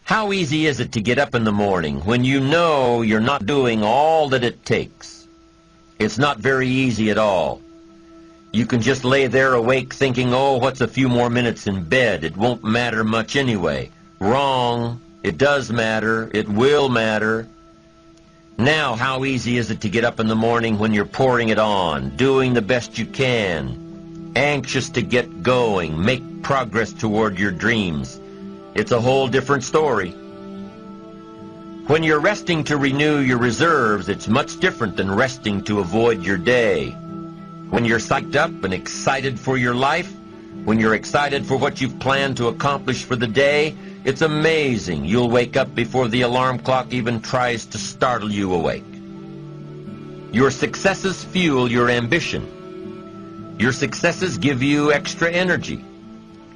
How easy is it to get up in the morning when you know you're not doing all that it takes? It's not very easy at all. You can just lay there awake thinking, oh, what's a few more minutes in bed? It won't matter much anyway. Wrong. It does matter. It will matter. Now, how easy is it to get up in the morning when you're pouring it on, doing the best you can, anxious to get going, make progress toward your dreams? It's a whole different story. When you're resting to renew your reserves, it's much different than resting to avoid your day. When you're psyched up and excited for your life, when you're excited for what you've planned to accomplish for the day, it's amazing. You'll wake up before the alarm clock even tries to startle you awake. Your successes fuel your ambition. Your successes give you extra energy.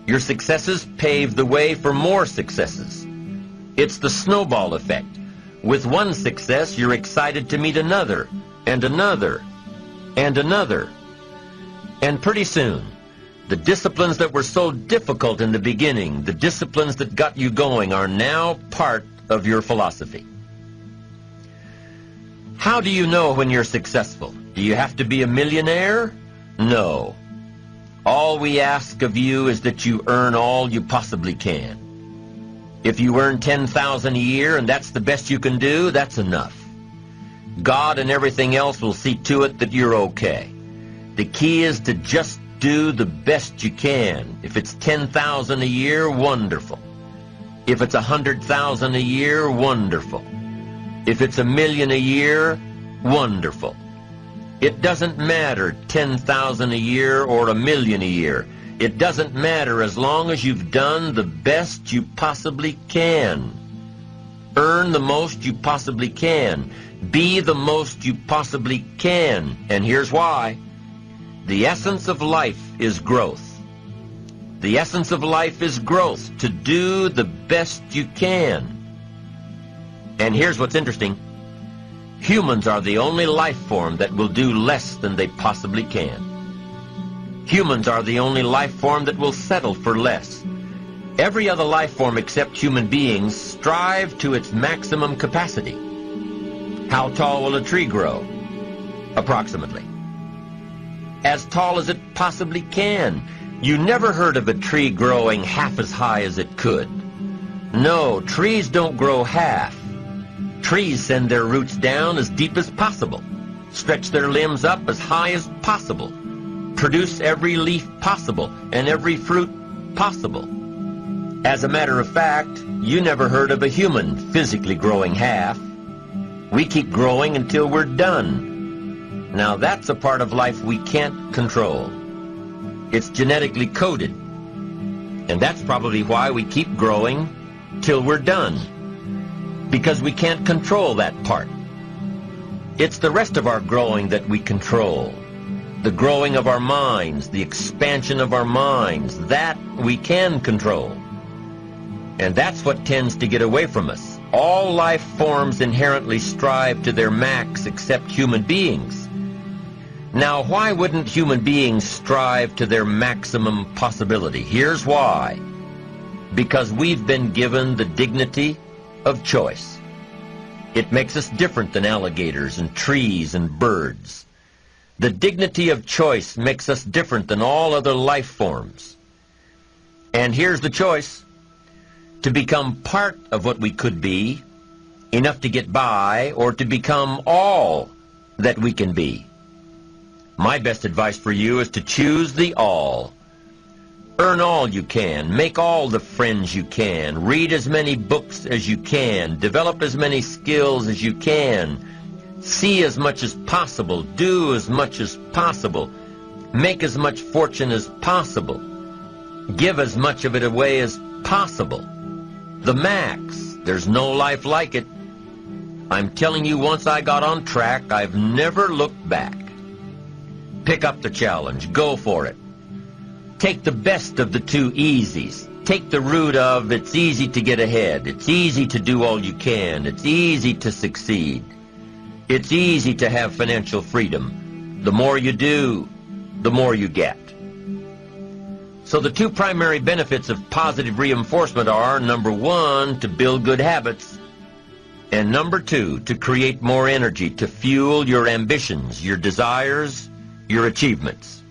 Your successes pave the way for more successes. It's the snowball effect. With one success, you're excited to meet another, and another, and another. And pretty soon, the disciplines that were so difficult in the beginning, the disciplines that got you going, are now part of your philosophy. How do you know when you're successful? Do you have to be a millionaire? No. All we ask of you is that you earn all you possibly can. If you earn $10,000 a year and that's the best you can do, that's enough. God and everything else will see to it that you're okay. The key is to just do the best you can. If it's $10,000 a year, wonderful. If it's $100,000 a year, wonderful. If it's $1 million a year, wonderful. It doesn't matter $10,000 a year or $1 million a year. It doesn't matter as long as you've done the best you possibly can. Earn the most you possibly can. Be the most you possibly can. And here's why. The essence of life is growth. The essence of life is growth, to do the best you can. And here's what's interesting. Humans are the only life form that will do less than they possibly can. Humans are the only life form that will settle for less. Every other life form except human beings strive to its maximum capacity. How tall will a tree grow? Approximately. As tall as it possibly can. You never heard of a tree growing half as high as it could. No, trees don't grow half. Trees send their roots down as deep as possible, stretch their limbs up as high as possible, produce every leaf possible and every fruit possible. As a matter of fact, you never heard of a human physically growing half. We keep growing until we're done. Now that's a part of life we can't control. It's genetically coded. And that's probably why we keep growing till we're done. Because we can't control that part. It's the rest of our growing that we control. The growing of our minds, the expansion of our minds, that we can control. And that's what tends to get away from us. All life forms inherently strive to their max except human beings. Now, why wouldn't human beings strive to their maximum possibility? Here's why. Because we've been given the dignity of choice. It makes us different than alligators and trees and birds. The dignity of choice makes us different than all other life forms. And here's the choice. To become part of what we could be, enough to get by, or to become all that we can be. My best advice for you is to choose the all. Earn all you can, make all the friends you can, read as many books as you can, develop as many skills as you can, see as much as possible, do as much as possible, make as much fortune as possible, give as much of it away as possible. The max. There's no life like it. I'm telling you, once I got on track, I've never looked back. Pick up the challenge. Go for it. Take the best of the two easies. Take the route of it's easy to get ahead. It's easy to do all you can. It's easy to succeed. It's easy to have financial freedom. The more you do, the more you get. So the two primary benefits of positive reinforcement are, number one, to build good habits, and number two, to create more energy to fuel your ambitions, your desires, your achievements.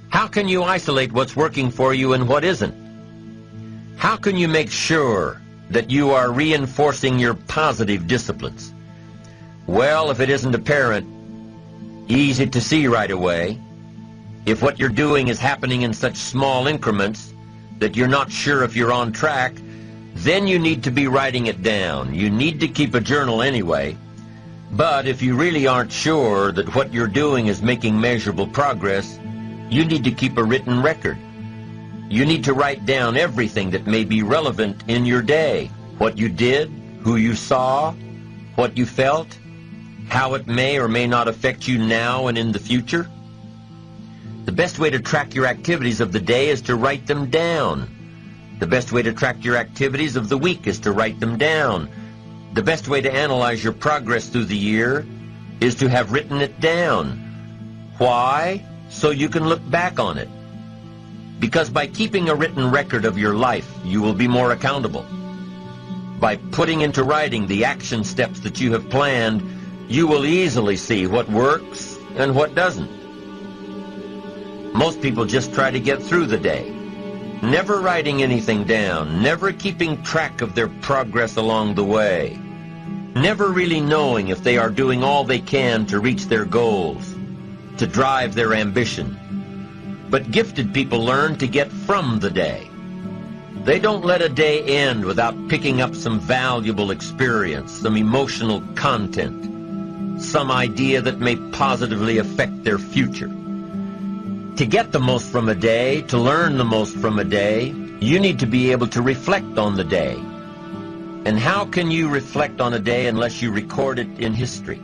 How can you isolate what's working for you and what isn't? How can you make sure that you are reinforcing your positive disciplines? Well, if it isn't apparent, easy to see right away, if what you're doing is happening in such small increments that you're not sure if you're on track, then you need to be writing it down. You need to keep a journal anyway. But if you really aren't sure that what you're doing is making measurable progress, you need to keep a written record. You need to write down everything that may be relevant in your day. What you did, who you saw, what you felt, how it may or may not affect you now and in the future. The best way to track your activities of the day is to write them down. The best way to track your activities of the week is to write them down. The best way to analyze your progress through the year is to have written it down. Why? So you can look back on it. Because by keeping a written record of your life, you will be more accountable. By putting into writing the action steps that you have planned, you will easily see what works and what doesn't. Most people just try to get through the day, never writing anything down, never keeping track of their progress along the way, never really knowing if they are doing all they can to reach their goals, to drive their ambition. But gifted people learn to get from the day. They don't let a day end without picking up some valuable experience, some emotional content, some idea that may positively affect their future. To get the most from a day, to learn the most from a day, you need to be able to reflect on the day. And how can you reflect on a day unless you record it in history?